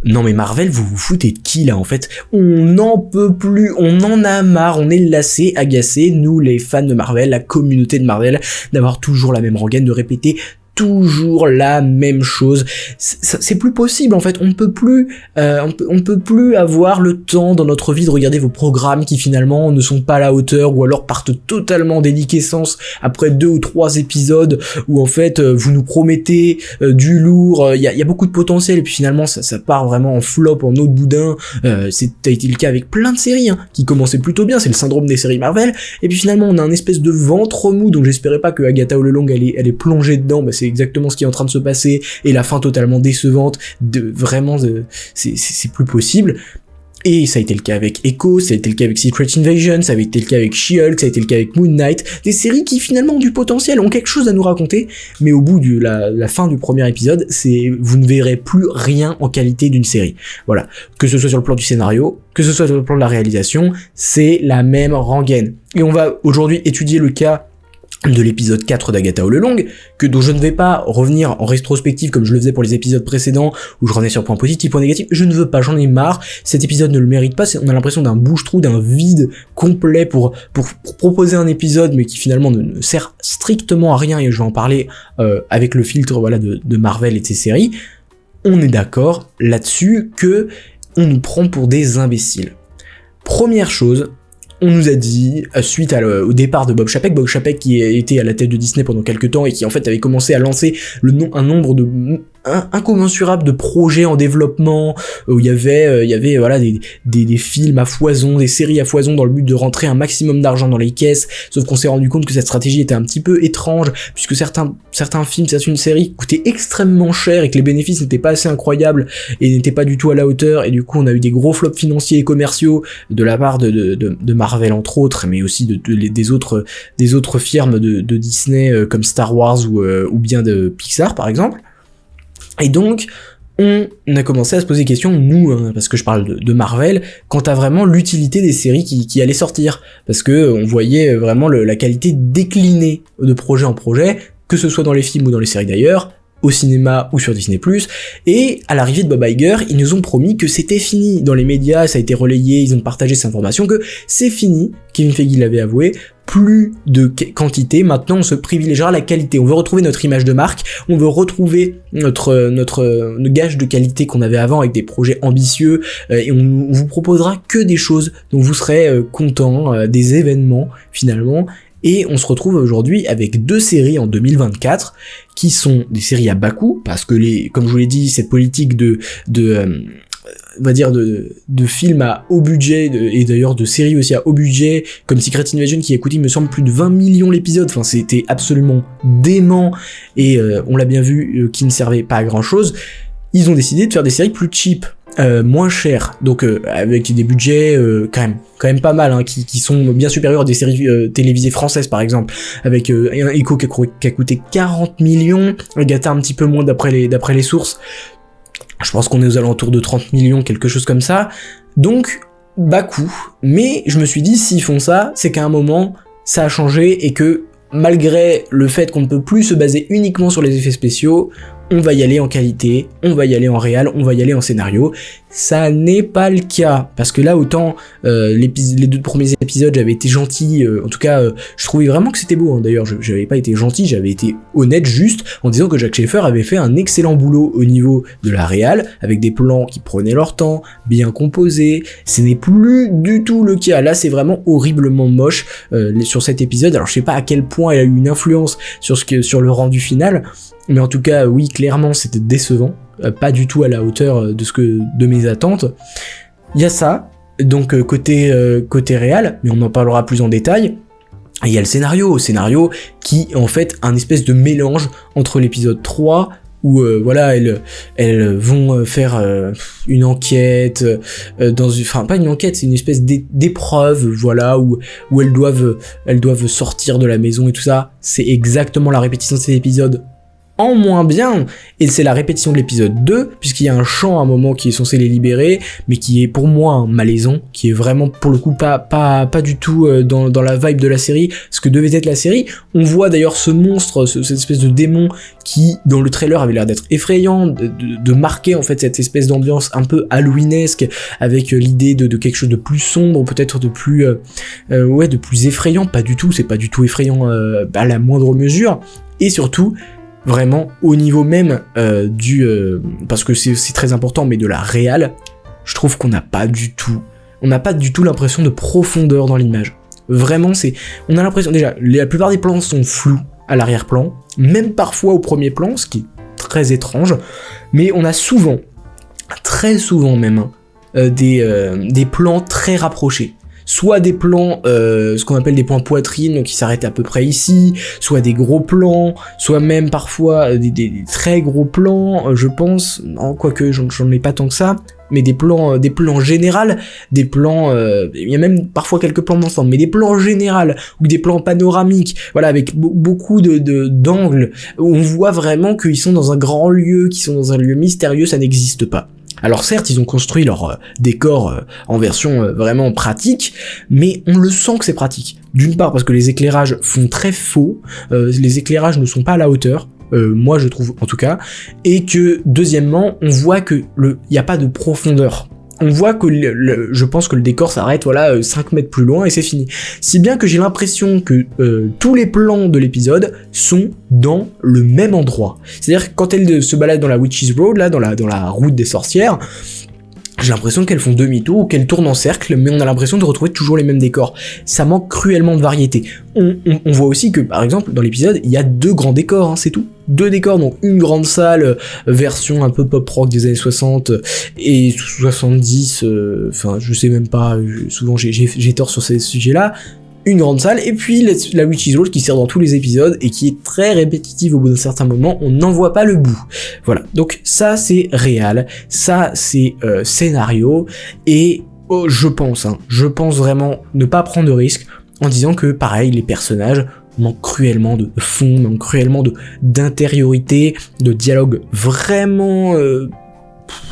non mais Marvel, vous vous foutez de qui là en fait? On n'en peut plus, on en a marre, on est lassés, agacés, nous les fans de Marvel, la communauté de Marvel, d'avoir toujours la même rengaine, de répéter toujours la même chose. C'est plus possible en fait. On ne peut plus avoir le temps dans notre vie de regarder vos programmes qui finalement ne sont pas à la hauteur ou alors partent totalement déliquescence après 2 ou 3 épisodes où en fait vous nous promettez du lourd. Il y a beaucoup de potentiel et puis finalement ça part vraiment en flop, en eau de boudin. C'était été le cas avec plein de séries qui commençaient plutôt bien. C'est le syndrome des séries Marvel. Et puis finalement on a un espèce de ventre mou donc j'espérais pas que Agatha All Along elle est plongée dedans. C'est exactement ce qui est en train de se passer et la fin totalement décevante c'est plus possible. Et ça a été le cas avec Echo, ça a été le cas avec Secret Invasion, ça avait été le cas avec She-Hulk, ça a été le cas avec Moon Knight, des séries qui finalement ont du potentiel, ont quelque chose à nous raconter, mais au bout de la fin du premier épisode, vous ne verrez plus rien en qualité d'une série. Voilà. Que ce soit sur le plan du scénario, que ce soit sur le plan de la réalisation, c'est la même rengaine. Et on va aujourd'hui étudier le cas de l'épisode 4 d'Agatha All Along, dont je ne vais pas revenir en rétrospective comme je le faisais pour les épisodes précédents, où je revenais sur points positifs, points négatifs, je ne veux pas, j'en ai marre, cet épisode ne le mérite pas, on a l'impression d'un bouche-trou, d'un vide complet pour proposer un épisode, mais qui finalement ne sert strictement à rien, et je vais en parler avec le filtre de Marvel et de ses séries. On est d'accord là-dessus que on nous prend pour des imbéciles. Première chose, on nous a dit, suite au départ de Bob Chapek qui était à la tête de Disney pendant quelques temps et qui en fait avait commencé à lancer un nombre incommensurable de projets en développement, où il y avait voilà des films à foison, des séries à foison dans le but de rentrer un maximum d'argent dans les caisses, sauf qu'on s'est rendu compte que cette stratégie était un petit peu étrange, puisque certains films, certaines séries coûtaient extrêmement cher et que les bénéfices n'étaient pas assez incroyables et n'étaient pas du tout à la hauteur, et du coup on a eu des gros flops financiers et commerciaux de la part de Marvel entre autres, mais aussi des autres firmes de Disney comme Star Wars ou bien de Pixar par exemple. Et donc, on a commencé à se poser des questions, nous, parce que je parle de Marvel, quant à vraiment l'utilité des séries qui allaient sortir. Parce que on voyait vraiment la qualité décliner de projet en projet, que ce soit dans les films ou dans les séries d'ailleurs, au cinéma ou sur Disney+, et à l'arrivée de Bob Iger, ils nous ont promis que c'était fini. Dans les médias, ça a été relayé, ils ont partagé cette information, que c'est fini, Kevin Feige l'avait avoué, plus de quantité, maintenant on se privilégiera la qualité, on veut retrouver notre image de marque, on veut retrouver notre gage de qualité qu'on avait avant avec des projets ambitieux, et on vous proposera que des choses dont vous serez contents, des événements finalement. Et on se retrouve aujourd'hui avec 2 séries en 2024 qui sont des séries à bas coût, parce que comme je vous l'ai dit, cette politique de films à haut budget, et d'ailleurs de séries aussi à haut budget, comme Secret Invasion qui a coûté, il me semble, plus de 20 millions l'épisode, enfin c'était absolument dément, et on l'a bien vu, qui ne servait pas à grand chose. Ils ont décidé de faire des séries plus cheap, moins chères, donc avec des budgets quand même pas mal, qui sont bien supérieurs à des séries télévisées françaises par exemple, avec un Echo qui a coûté 40 millions, Agatha un petit peu moins d'après les sources, je pense qu'on est aux alentours de 30 millions, quelque chose comme ça, donc bas coût, mais je me suis dit, s'ils font ça, c'est qu'à un moment, ça a changé, et que malgré le fait qu'on ne peut plus se baser uniquement sur les effets spéciaux, on va y aller en qualité, on va y aller en réal, on va y aller en scénario. Ça n'est pas le cas, parce que là, autant les 2 premiers épisodes, j'avais été gentil, en tout cas, je trouvais vraiment que c'était beau, d'ailleurs, j'avais pas été gentil, j'avais été honnête juste, en disant que Jack Schaeffer avait fait un excellent boulot au niveau de la réal, avec des plans qui prenaient leur temps, bien composés. Ce n'est plus du tout le cas, là c'est vraiment horriblement moche sur cet épisode. Alors je sais pas à quel point elle a eu une influence sur le rendu final, mais en tout cas, oui, clairement, c'était décevant, pas du tout à la hauteur de mes attentes. Il y a ça, donc côté réal, mais on en parlera plus en détail. Et il y a le scénario qui est en fait un espèce de mélange entre l'épisode 3, où elles vont faire une enquête pas une enquête, c'est une espèce d'épreuve, voilà, où elles doivent sortir de la maison et tout ça. C'est exactement la répétition de cet épisode en moins bien, et c'est la répétition de l'épisode 2, puisqu'il y a un chant à un moment qui est censé les libérer, mais qui est pour moi un malaisant, qui est vraiment pour le coup pas du tout dans la vibe de la série, ce que devait être la série. On voit d'ailleurs ce monstre, cette espèce de démon qui dans le trailer avait l'air d'être effrayant, de marquer en fait cette espèce d'ambiance un peu halloweenesque, avec l'idée de quelque chose de plus sombre, peut-être de plus de plus effrayant. Pas du tout, c'est pas du tout effrayant à la moindre mesure, et surtout vraiment au niveau même parce que c'est très important, mais de la réal, je trouve qu'on n'a pas du tout l'impression de profondeur dans l'image. Vraiment, on a l'impression, déjà, la plupart des plans sont flous à l'arrière-plan, même parfois au premier plan, ce qui est très étrange, mais on a souvent, très souvent même, des plans très rapprochés. Soit des plans, ce qu'on appelle des plans poitrine qui s'arrêtent à peu près ici, soit des gros plans, soit même parfois des très gros plans, je pense, non, quoique j'en ai pas tant que ça, mais des plans généraux, des plans, il y a même parfois quelques plans d'ensemble, mais des plans généraux, ou des plans panoramiques, voilà, avec beaucoup d'angles, où on voit vraiment qu'ils sont dans un grand lieu, qu'ils sont dans un lieu mystérieux, ça n'existe pas. Alors certes, ils ont construit leur décor en version vraiment pratique, mais on le sent que c'est pratique. D'une part parce que les éclairages font très faux, les éclairages ne sont pas à la hauteur, moi je trouve en tout cas, et que deuxièmement, on voit que y a pas de profondeur. On voit que je pense que le décor s'arrête 5 mètres plus loin et c'est fini. Si bien que j'ai l'impression que tous les plans de l'épisode sont dans le même endroit. C'est-à-dire que quand elle se balade dans la Witch's Road, là, dans la route des sorcières, j'ai l'impression qu'elles font demi-tour ou qu'elles tournent en cercle, mais on a l'impression de retrouver toujours les mêmes décors. Ça manque cruellement de variété. On voit aussi que, par exemple, dans l'épisode, il y a 2 grands décors, hein, c'est tout. 2 décors, donc une grande salle, version un peu pop-rock des années 60 et 70, je sais même pas, souvent j'ai tort sur ces sujets-là. Une grande salle, et puis la Witch's Road qui sert dans tous les épisodes et qui est très répétitive au bout d'un certain moment, on n'en voit pas le bout. Voilà, donc ça c'est réal, ça c'est scénario, et je pense vraiment ne pas prendre de risques en disant que pareil, les personnages manquent cruellement de fond, manquent cruellement d'intériorité, de dialogue vraiment,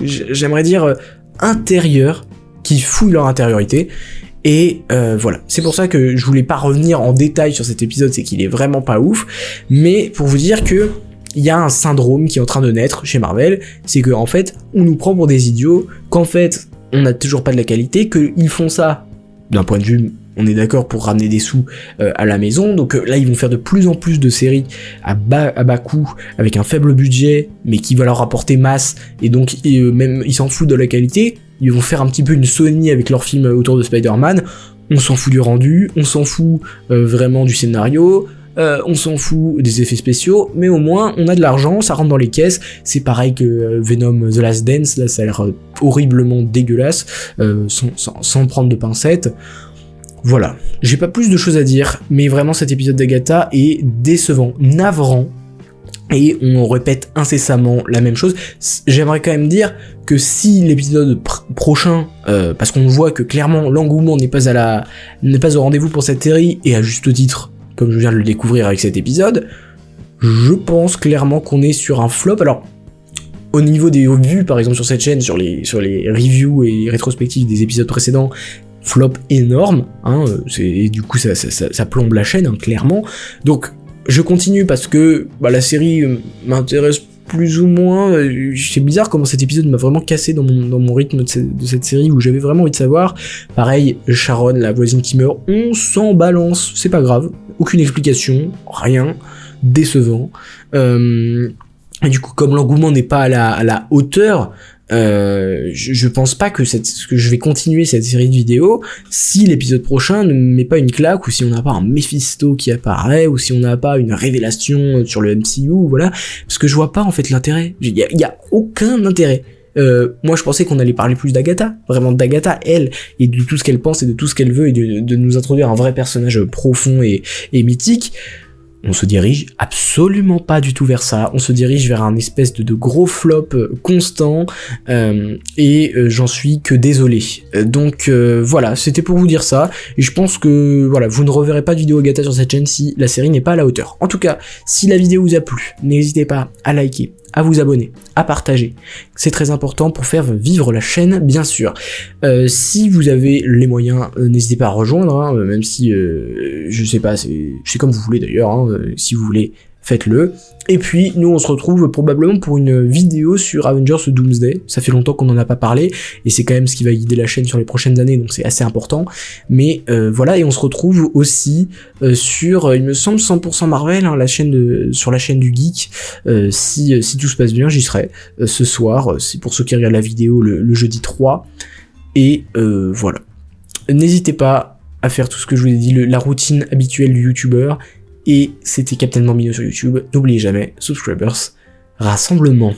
j'aimerais dire, intérieur, qui fouillent leur intériorité. Et voilà, c'est pour ça que je voulais pas revenir en détail sur cet épisode, c'est qu'il est vraiment pas ouf, mais pour vous dire que il y a un syndrome qui est en train de naître chez Marvel, c'est que en fait, on nous prend pour des idiots, qu'en fait, on n'a toujours pas de la qualité, qu'ils font ça d'un point de vue, on est d'accord, pour ramener des sous à la maison, donc là ils vont faire de plus en plus de séries à bas coût, avec un faible budget, mais qui va leur rapporter masse, et donc même ils s'en foutent de la qualité. Ils vont faire un petit peu une Sony avec leur film autour de Spider-Man, on s'en fout du rendu, on s'en fout vraiment du scénario, on s'en fout des effets spéciaux, mais au moins on a de l'argent, ça rentre dans les caisses. C'est pareil que Venom The Last Dance, là ça a l'air horriblement dégueulasse, sans prendre de pincettes. Voilà, j'ai pas plus de choses à dire, mais vraiment cet épisode d'Agatha est décevant, navrant, et on répète incessamment la même chose. J'aimerais quand même dire que si l'épisode prochain, parce qu'on voit que clairement l'engouement n'est pas au rendez-vous pour cette série, et à juste titre, comme je viens de le découvrir avec cet épisode, je pense clairement qu'on est sur un flop. Alors, au niveau des vues, par exemple sur cette chaîne, sur les reviews et rétrospectives des épisodes précédents, flop énorme, hein, et du coup ça plombe la chaîne, hein, clairement. Donc je continue parce que la série m'intéresse plus ou moins. C'est bizarre comment cet épisode m'a vraiment cassé dans mon rythme de cette série où j'avais vraiment envie de savoir. Pareil, Sharon, la voisine qui meurt, on s'en balance, c'est pas grave, aucune explication, rien, décevant. Et du coup, comme l'engouement n'est pas à la hauteur, je pense pas que je vais continuer cette série de vidéos si l'épisode prochain ne met pas une claque, ou si on n'a pas un Mephisto qui apparaît, ou si on n'a pas une révélation sur le MCU, voilà, parce que je vois pas en fait l'intérêt. Il y a aucun intérêt. Moi je pensais qu'on allait parler plus d'Agatha, vraiment d'Agatha, elle, et de tout ce qu'elle pense et de tout ce qu'elle veut, et de nous introduire un vrai personnage profond et mythique. on se dirige absolument pas du tout vers ça, on se dirige vers un espèce de gros flop constant, et j'en suis que désolé. Donc voilà, c'était pour vous dire ça, et je pense que voilà, vous ne reverrez pas de vidéo Agatha sur cette chaîne si la série n'est pas à la hauteur. En tout cas, si la vidéo vous a plu, n'hésitez pas à liker, à vous abonner, à partager. C'est très important pour faire vivre la chaîne, bien sûr. Si vous avez les moyens, n'hésitez pas à rejoindre, hein, même si, je sais pas, c'est comme vous voulez d'ailleurs, hein, si vous voulez, faites-le. Et puis, nous on se retrouve probablement pour une vidéo sur Avengers Doomsday. Ça fait longtemps qu'on en a pas parlé, et c'est quand même ce qui va guider la chaîne sur les prochaines années, donc c'est assez important. Mais voilà, et on se retrouve aussi sur, il me semble, 100% Marvel, hein, sur la chaîne du Geek. Si tout se passe bien, j'y serai ce soir. C'est pour ceux qui regardent la vidéo le jeudi 3. Et voilà. N'hésitez pas à faire tout ce que je vous ai dit, la routine habituelle du youtubeur. Et c'était Captain Mormino sur YouTube. N'oubliez jamais, subscribers, rassemblement.